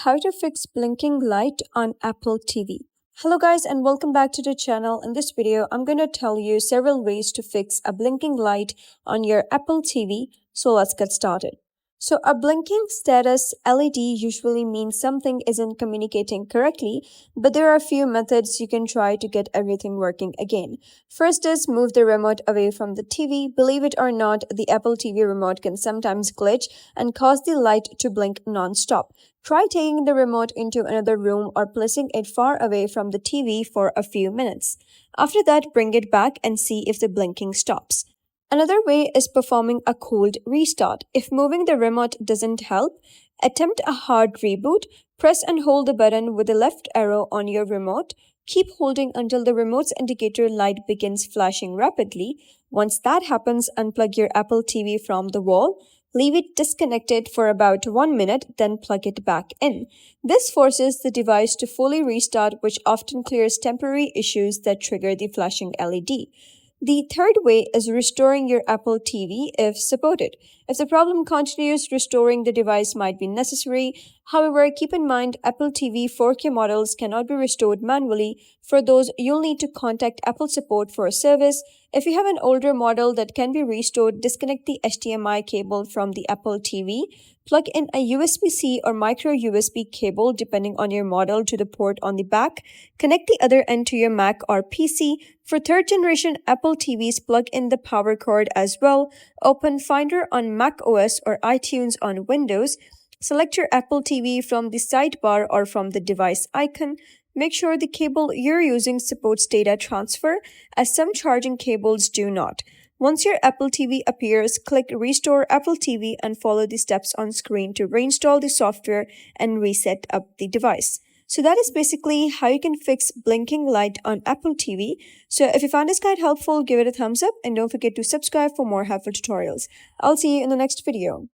How to fix blinking light on Apple TV. Hello guys and welcome back to the channel. In this video, I'm going to tell you several ways to fix a blinking light on your Apple TV. So let's get started. So a blinking status LED usually means something isn't communicating correctly, but there are a few methods you can try to get everything working again. First is move the remote away from the TV. Believe it or not, the Apple TV remote can sometimes glitch and cause the light to blink non-stop. Try taking the remote into another room or placing it far away from the TV for a few minutes. After that, bring it back and see if the blinking stops. Another way is performing a cold restart. If moving the remote doesn't help, attempt a hard reboot. Press and hold the button with the left arrow on your remote. Keep holding until the remote's indicator light begins flashing rapidly. Once that happens, unplug your Apple TV from the wall. Leave it disconnected for about 1 minute, then plug it back in. This forces the device to fully restart, which often clears temporary issues that trigger the flashing LED. The third way is restoring your Apple TV if supported. If the problem continues, restoring the device might be necessary. However, keep in mind Apple TV 4K models cannot be restored manually. For those, you'll need to contact Apple support for a service. If you have an older model that can be restored, disconnect the HDMI cable from the Apple TV. Plug in a USB-C or micro USB cable depending on your model to the port on the back. Connect the other end to your Mac or PC. For third generation Apple TVs, plug in the power cord as well. Open Finder on Mac OS or iTunes on Windows. Select your Apple TV from the sidebar or from the device icon. Make sure the cable you're using supports data transfer, as some charging cables do not. Once your Apple TV appears, click Restore Apple TV and follow the steps on screen to reinstall the software and reset up the device. So that is basically how you can fix blinking light on Apple TV. So if you found this guide helpful, give it a thumbs up and don't forget to subscribe for more helpful tutorials. I'll see you in the next video.